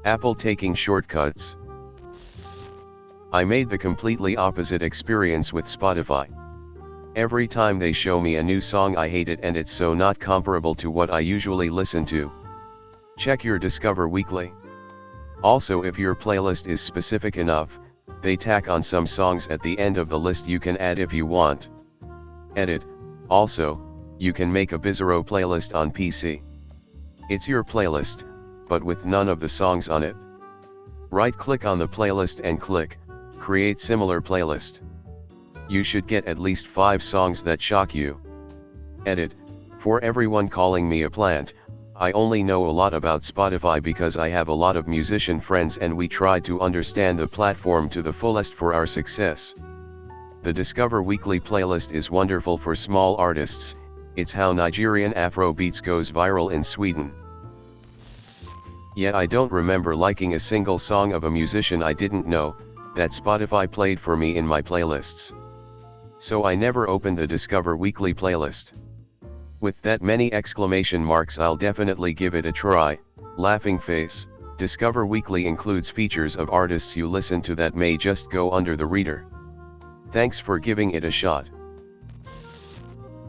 Apple taking shortcuts. I made the completely opposite experience with Spotify. Every time they show me a new song I hate it, and it's so not comparable to what I usually listen to. Check your Discover Weekly. Also, if your playlist is specific enough, they tack on some songs at the end of the list you can add if you want. Edit. Also, you can make a Bizarro playlist on PC. It's your playlist, but with none of the songs on it. Right-click on the playlist and click Create Similar Playlist. You should get at least 5 songs that shock you. Edit. For everyone calling me a plant, I only know a lot about Spotify because I have a lot of musician friends and we try to understand the platform to the fullest for our success. The Discover Weekly playlist is wonderful for small artists. It's how Nigerian Afro beats goes viral in Sweden. Yet I don't remember liking a single song of a musician I didn't know, that Spotify played for me in my playlists. So I never opened the Discover Weekly playlist. With that many exclamation marks, I'll definitely give it a try. Laughing face. Discover Weekly includes features of artists you listen to that may just go under the radar. Thanks for giving it a shot.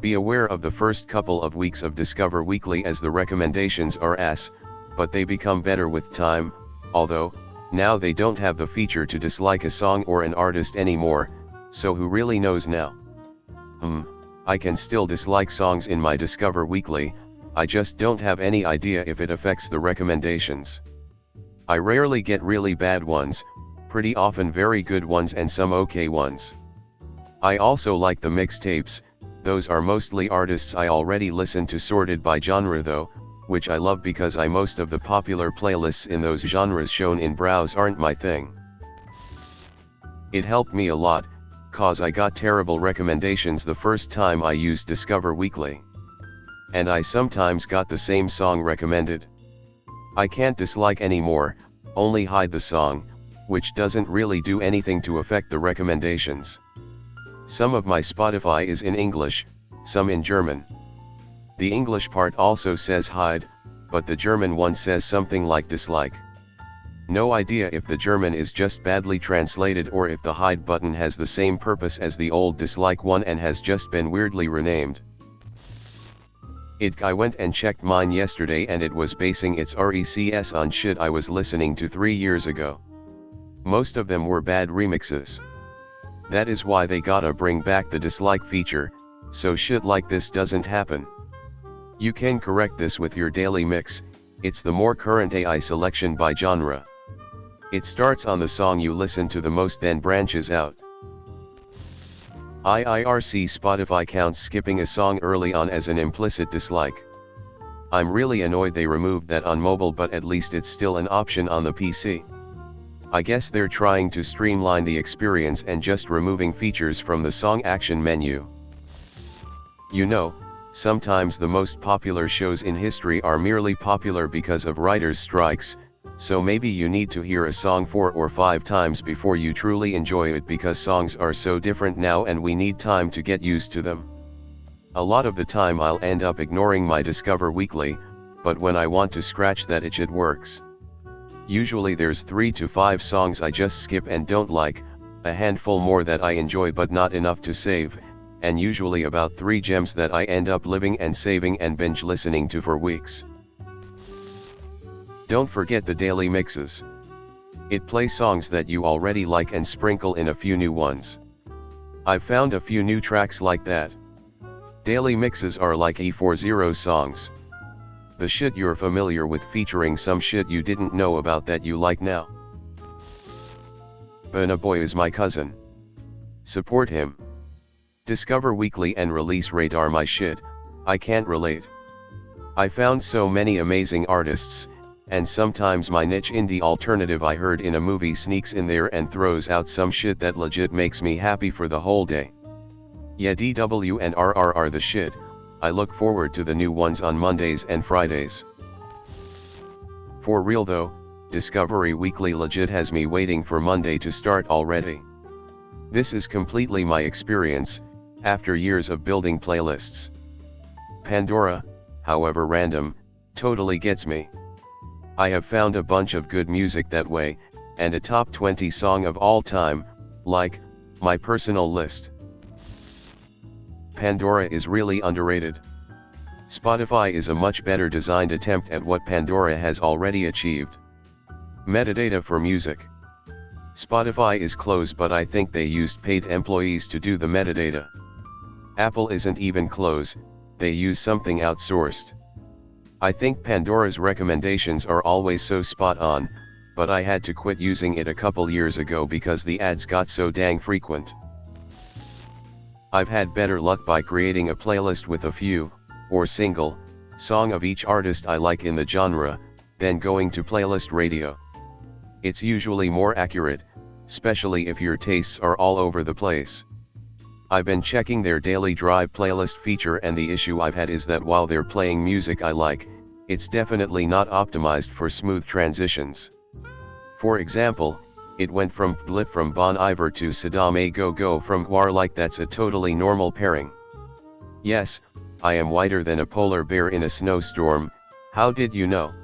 Be aware of the first couple of weeks of Discover Weekly, as the recommendations are ass, but they become better with time, although, now they don't have the feature to dislike a song or an artist anymore, so who really knows now? I can still dislike songs in my Discover Weekly, I just don't have any idea if it affects the recommendations. I rarely get really bad ones, pretty often very good ones and some okay ones. I also like the mixtapes, those are mostly artists I already listen to, sorted by genre though, which I love because most of the popular playlists in those genres shown in Browse aren't my thing. It helped me a lot, cause I got terrible recommendations the first time I used Discover Weekly. And I sometimes got the same song recommended. I can't dislike anymore, only hide the song, which doesn't really do anything to affect the recommendations. Some of my Spotify is in English, some in German. The English part also says hide, but the German one says something like dislike. No idea if the German is just badly translated or if the hide button has the same purpose as the old dislike one and has just been weirdly renamed. I went and checked mine yesterday and it was basing its RECS on shit I was listening to 3 years ago. Most of them were bad remixes. That is why they gotta bring back the dislike feature, so shit like this doesn't happen. You can correct this with your daily mix. It's the more current AI selection by genre. It starts on the song you listen to the most, then branches out. IIRC Spotify counts skipping a song early on as an implicit dislike. I'm really annoyed they removed that on mobile, but at least it's still an option on the PC. I guess they're trying to streamline the experience and just removing features from the song action menu. You know, sometimes the most popular shows in history are merely popular because of writers' strikes, so maybe you need to hear a song 4 or 5 times before you truly enjoy it, because songs are so different now and we need time to get used to them. A lot of the time I'll end up ignoring my Discover Weekly, but when I want to scratch that itch it works. Usually there's 3 to 5 songs I just skip and don't like, a handful more that I enjoy but not enough to save, and usually about 3 gems that I end up living and saving and binge listening to for weeks. Don't forget the daily mixes. It plays songs that you already like and sprinkle in a few new ones. I've found a few new tracks like that. Daily mixes are like E40 songs. The shit you're familiar with featuring some shit you didn't know about that you like now. Burna Boy is my cousin. Support him. Discover Weekly and Release Rate are my shit, I can't relate. I found so many amazing artists, and sometimes my niche indie alternative I heard in a movie sneaks in there and throws out some shit that legit makes me happy for the whole day. Yeah, DW and RR are the shit. I look forward to the new ones on Mondays and Fridays. For real though, Discovery Weekly legit has me waiting for Monday to start already. This is completely my experience, after years of building playlists. Pandora, however random, totally gets me. I have found a bunch of good music that way, and a top 20 song of all time, like, my personal list. Pandora is really underrated. Spotify is a much better designed attempt at what Pandora has already achieved. Metadata for music. Spotify is close, but I think they used paid employees to do the metadata. Apple isn't even close, they use something outsourced. I think Pandora's recommendations are always so spot on, but I had to quit using it a couple years ago because the ads got so dang frequent. I've had better luck by creating a playlist with a few, or single, song of each artist I like in the genre, than going to playlist radio. It's usually more accurate, especially if your tastes are all over the place. I've been checking their daily drive playlist feature, and the issue I've had is that while they're playing music I like, it's definitely not optimized for smooth transitions. For example, it went from Blip from Bon Iver to Saddam A Go Go from Gwar, like that's a totally normal pairing. Yes, I am whiter than a polar bear in a snowstorm, how did you know?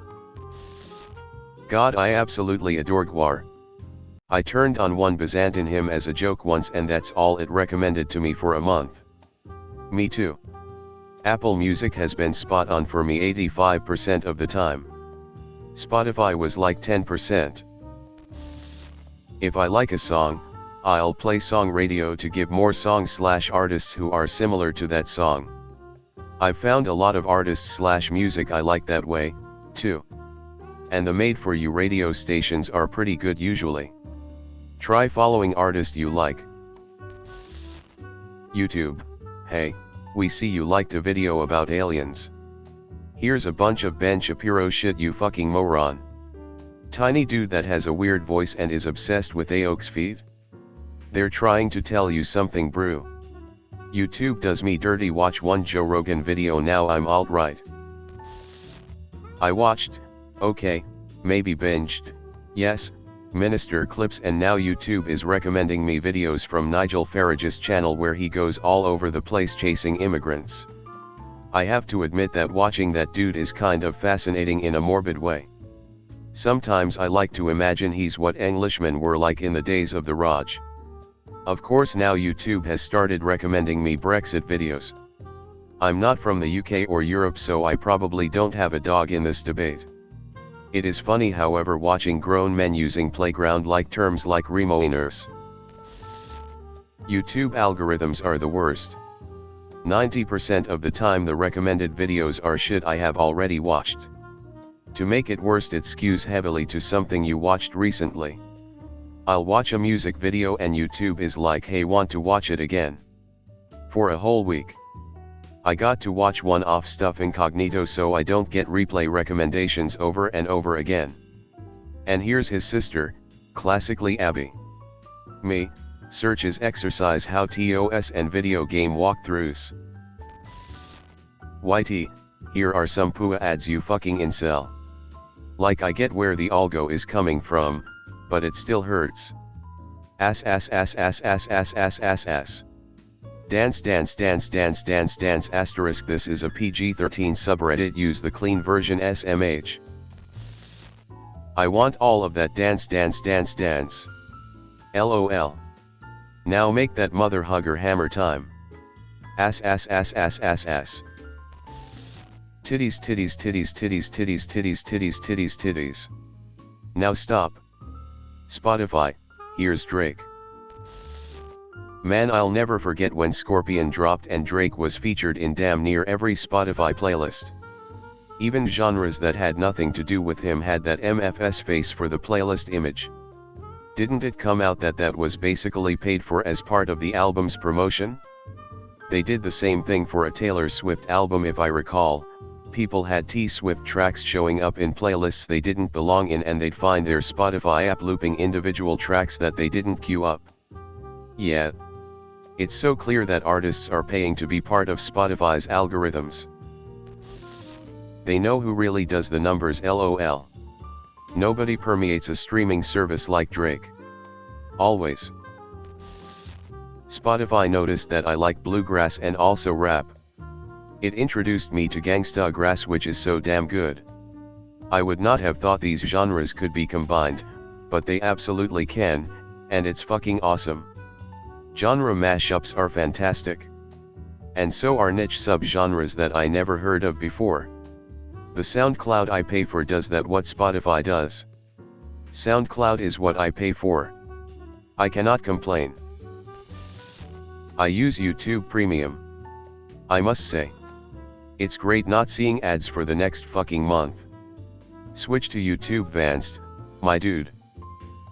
God, I absolutely adore Gwar. I turned on one Byzantin hymn as a joke once, and that's all it recommended to me for a month. Me too. Apple Music has been spot on for me 85% of the time. Spotify was like 10%. If I like a song, I'll play song radio to give more songs/artists who are similar to that song. I've found a lot of artists/music I like that way, too. And the made-for-you radio stations are pretty good usually. Try following artist you like. YouTube. Hey, we see you liked a video about aliens. Here's a bunch of Ben Shapiro shit, you fucking moron. Tiny dude that has a weird voice and is obsessed with Aoks feed? They're trying to tell you something, brew. YouTube does me dirty. Watch one Joe Rogan video, now I'm alt-right. I watched, okay, maybe binged, yes, Minister clips, and now YouTube is recommending me videos from Nigel Farage's channel where he goes all over the place chasing immigrants. I have to admit that watching that dude is kind of fascinating in a morbid way. Sometimes I like to imagine he's what Englishmen were like in the days of the Raj. Of course now YouTube has started recommending me Brexit videos. I'm not from the UK or Europe, so I probably don't have a dog in this debate. It is funny, however, watching grown men using playground-like terms like remoiners. YouTube algorithms are the worst. 90% of the time the recommended videos are shit I have already watched. To make it worse, it skews heavily to something you watched recently. I'll watch a music video and YouTube is like, hey, want to watch it again? For a whole week. I got to watch one off stuff incognito so I don't get replay recommendations over and over again. And here's his sister, classically Abby. Me, searches exercise how TOS and video game walkthroughs. YT, here are some PUA ads, you fucking incel. Like, I get where the algo is coming from, but it still hurts. Ass. Dance asterisk. This is a PG-13 subreddit, use the clean version SMH. I want all of that dance. LOL. Now make that mother hugger hammer time. Ass. Titties. Now stop. Spotify, here's Drake. Man, I'll never forget when Scorpion dropped and Drake was featured in damn near every Spotify playlist. Even genres that had nothing to do with him had that MFS face for the playlist image. Didn't it come out that that was basically paid for as part of the album's promotion? They did the same thing for a Taylor Swift album, if I recall. People had T-Swift tracks showing up in playlists they didn't belong in, and they'd find their Spotify app looping individual tracks that they didn't queue up. Yeah. It's so clear that artists are paying to be part of Spotify's algorithms. They know who really does the numbers, LOL. Nobody permeates a streaming service like Drake. Always. Spotify noticed that I like bluegrass and also rap. It introduced me to Gangsta Grass, which is so damn good. I would not have thought these genres could be combined, but they absolutely can, and it's fucking awesome. Genre mashups are fantastic. And so are niche sub-genres that I never heard of before. The SoundCloud I pay for does that what Spotify does. SoundCloud is what I pay for. I cannot complain. I use YouTube Premium. I must say, it's great not seeing ads for the next fucking month. Switch to YouTube Vanced, my dude.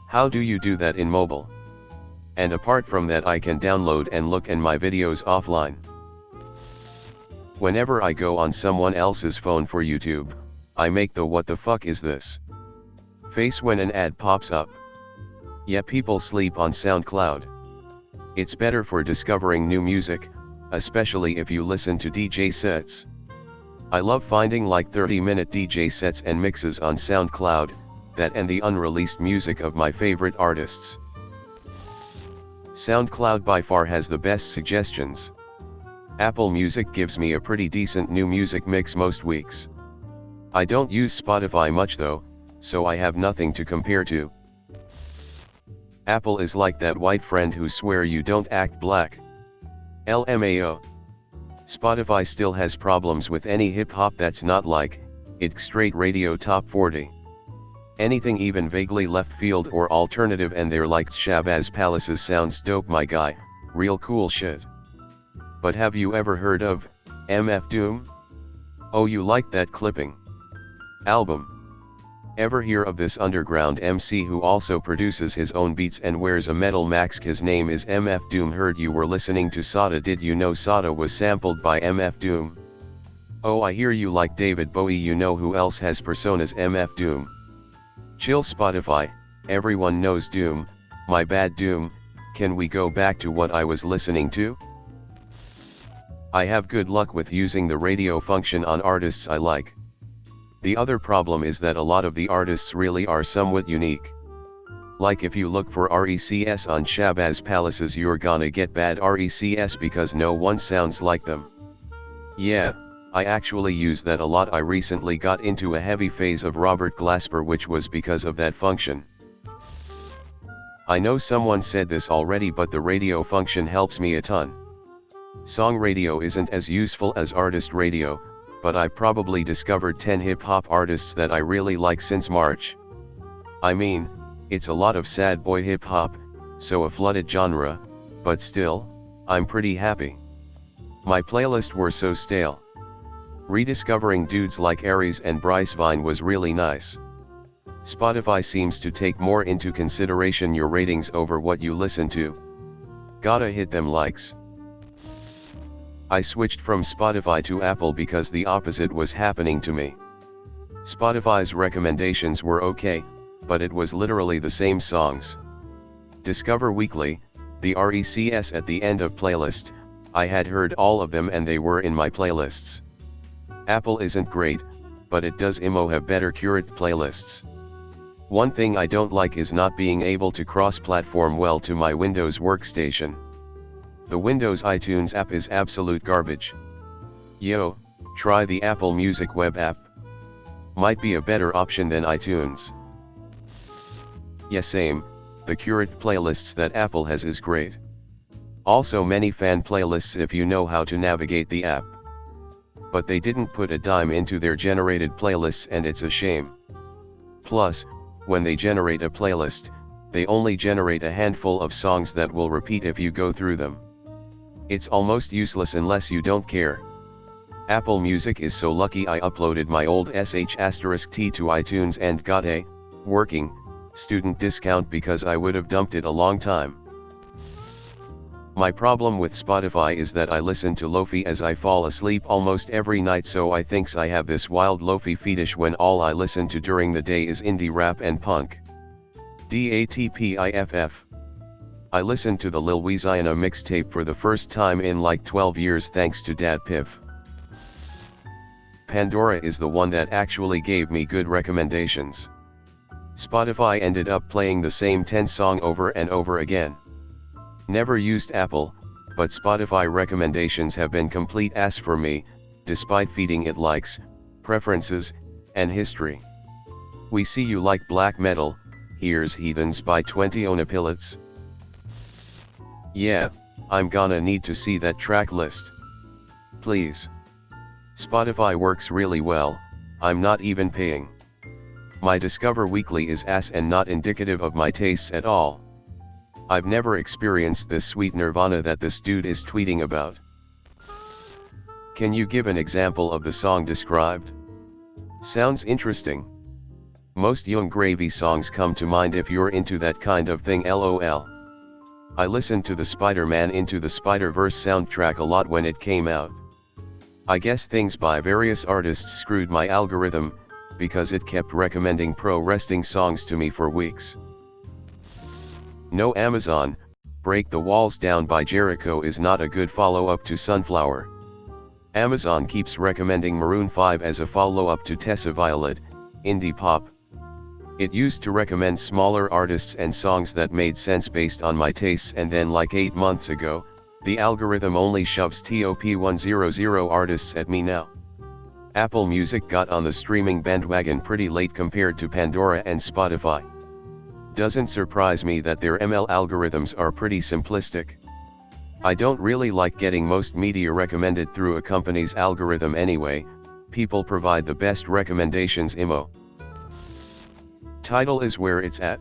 How do you do that in mobile? And apart from that, I can download and look at my videos offline. Whenever I go on someone else's phone for YouTube, I make the what the fuck is this face when an ad pops up. Yeah, people sleep on SoundCloud. It's better for discovering new music, especially if you listen to DJ sets. I love finding like 30-minute DJ sets and mixes on SoundCloud, that and the unreleased music of my favorite artists. SoundCloud by far has the best suggestions. Apple Music gives me a pretty decent new music mix most weeks. I don't use Spotify much though, so I have nothing to compare to. Apple is like that white friend who swear you don't act black. LMAO. Spotify still has problems with any hip-hop that's not like, it straight radio top 40. Anything even vaguely left field or alternative and they're like Shabazz Palace's sounds dope my guy, real cool shit. But have you ever heard of MF Doom? Oh, you like that clipping album? Ever hear of this underground MC who also produces his own beats and wears a metal mask? His name is MF Doom. Heard you were listening to Sada. Did you know Sada was sampled by MF Doom? Oh, I hear you like David Bowie. You know who else has personas? MF Doom. Chill Spotify, everyone knows Doom, my bad Doom. Can we go back to what I was listening to? I have good luck with using the radio function on artists I like. The other problem is that a lot of the artists really are somewhat unique. Like if you look for RECS on Shabazz Palaces, you're gonna get bad RECS because no one sounds like them. Yeah, I actually use that a lot. I recently got into a heavy phase of Robert Glasper, which was because of that function. I know someone said this already, but the radio function helps me a ton. Song radio isn't as useful as artist radio, but I probably discovered 10 hip-hop artists that I really like since March. I mean, it's a lot of sad boy hip-hop, so a flooded genre, but still, I'm pretty happy. My playlist were so stale. Rediscovering dudes like Aries and Bryce Vine was really nice. Spotify seems to take more into consideration your ratings over what you listen to. Gotta hit them likes. I switched from Spotify to Apple because the opposite was happening to me. Spotify's recommendations were okay, but it was literally the same songs. Discover Weekly, the RECS at the end of playlist, I had heard all of them and they were in my playlists. Apple isn't great, but it does have better curated playlists. One thing I don't like is not being able to cross-platform well to my Windows workstation. The Windows iTunes app is absolute garbage. Yo, try the Apple Music web app. Might be a better option than iTunes. Yeah, same, the curated playlists that Apple has is great. Also many fan playlists if you know how to navigate the app. But they didn't put a dime into their generated playlists and it's a shame. Plus, when they generate a playlist, they only generate a handful of songs that will repeat if you go through them. It's almost useless unless you don't care. Apple Music is so lucky. I uploaded my old sh*t to iTunes and got a working student discount because I would have dumped it a long time. My problem with Spotify is that I listen to lofi as I fall asleep almost every night, so I thinks I have this wild lofi fetish when all I listen to during the day is indie rap and punk. DATPIFF. I listened to the Lil Weezyana mixtape for the first time in like 12 years thanks to Dat Piff. Pandora is the one that actually gave me good recommendations. Spotify ended up playing the same 10 song over and over again. Never used Apple, but Spotify recommendations have been complete ass for me, despite feeding it likes, preferences, and history. We see you like black metal, here's Heathens by 20 Onapillets. Yeah, I'm gonna need to see that track list. Please. Spotify works really well, I'm not even paying. My Discover Weekly is ass and not indicative of my tastes at all. I've never experienced this sweet nirvana that this dude is tweeting about. Can you give an example of the song described? Sounds interesting. Most Young Gravy songs come to mind if you're into that kind of thing, lol. I listened to the Spider-Man Into the Spider-Verse soundtrack a lot when it came out. I guess things by various artists screwed my algorithm, because it kept recommending pro wrestling songs to me for weeks. No, Amazon, Break the Walls Down by Jericho is not a good follow-up to Sunflower. Amazon keeps recommending Maroon 5 as a follow-up to Tessa Violet, indie pop. It used to recommend smaller artists and songs that made sense based on my tastes, and then like 8 months ago, the algorithm only shoves top 100 artists at me now. Apple Music got on the streaming bandwagon pretty late compared to Pandora and Spotify. Doesn't surprise me that their ML algorithms are pretty simplistic. I don't really like getting most media recommended through a company's algorithm anyway, people provide the best recommendations imo. Title is where it's at.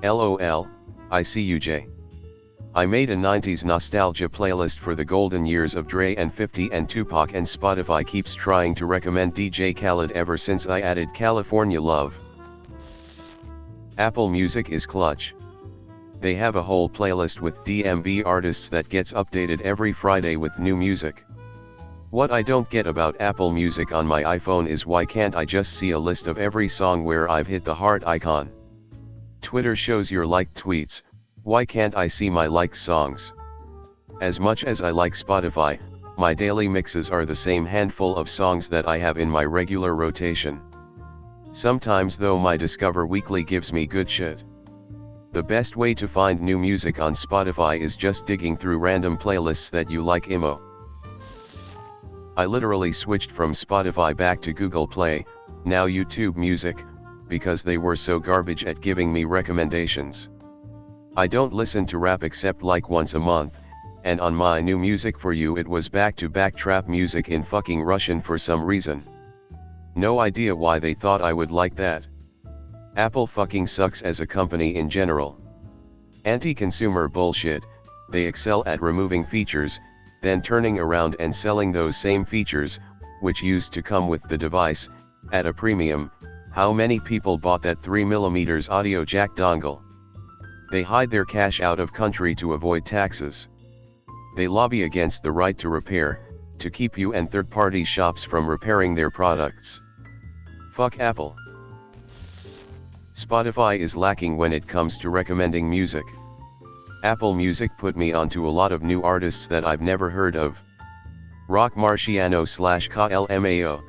LOL, I see you Jay. I made a 90s nostalgia playlist for the golden years of Dre and 50 and Tupac, and Spotify keeps trying to recommend DJ Khaled ever since I added California Love. Apple Music is clutch. They have a whole playlist with DMV artists that gets updated every Friday with new music. What I don't get about Apple Music on my iPhone is why can't I just see a list of every song where I've hit the heart icon? Twitter shows your liked tweets, why can't I see my liked songs? As much as I like Spotify, my daily mixes are the same handful of songs that I have in my regular rotation. Sometimes though my Discover Weekly gives me good shit. The best way to find new music on Spotify is just digging through random playlists that you like imo. I literally switched from Spotify back to Google Play, now YouTube Music, because they were so garbage at giving me recommendations. I don't listen to rap except like once a month, and on my new music for you it was back-to-back trap music in fucking Russian for some reason. No idea why they thought I would like that. Apple fucking sucks as a company in general. Anti-consumer bullshit, they excel at removing features, then turning around and selling those same features, which used to come with the device, at a premium. How many people bought that 3mm audio jack dongle? They hide their cash out of country to avoid taxes. They lobby against the right to repair, to keep you and third-party shops from repairing their products. Fuck Apple. Spotify is lacking when it comes to recommending music. Apple Music put me onto a lot of new artists that I've never heard of. Rock Marciano / KLMAO.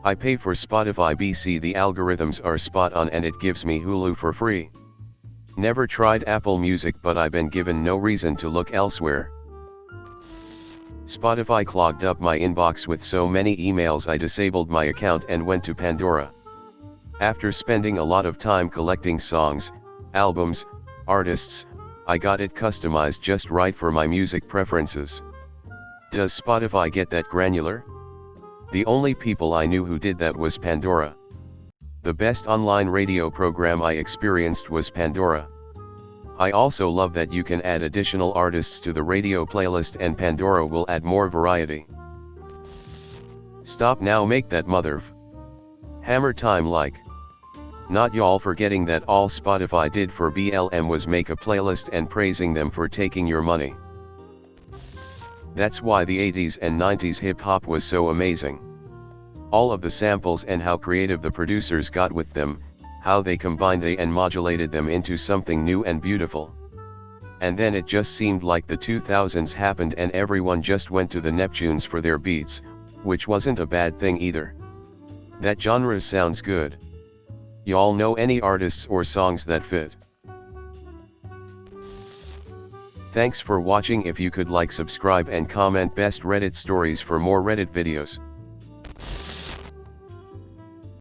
I pay for Spotify BC, the algorithms are spot on and it gives me Hulu for free. Never tried Apple Music, but I've been given no reason to look elsewhere. Spotify clogged up my inbox with so many emails I disabled my account and went to Pandora. After spending a lot of time collecting songs, albums, artists, I got it customized just right for my music preferences. Does Spotify get that granular? The only people I knew who did that was Pandora. The best online radio program I experienced was Pandora. I also love that you can add additional artists to the radio playlist and Pandora will add more variety. Stop now, make that hammer time like. Not y'all forgetting that all Spotify did for BLM was make a playlist and praising them for taking your money. That's why the 80s and 90s hip hop was so amazing. All of the samples and how creative the producers got with them, how they combined and modulated them into something new and beautiful. And then it just seemed like the 2000s happened and everyone just went to the Neptunes for their beats, which wasn't a bad thing either. That genre sounds good. Y'all know any artists or songs that fit? Thanks for watching. If you could like, subscribe and comment best Reddit stories for more Reddit videos.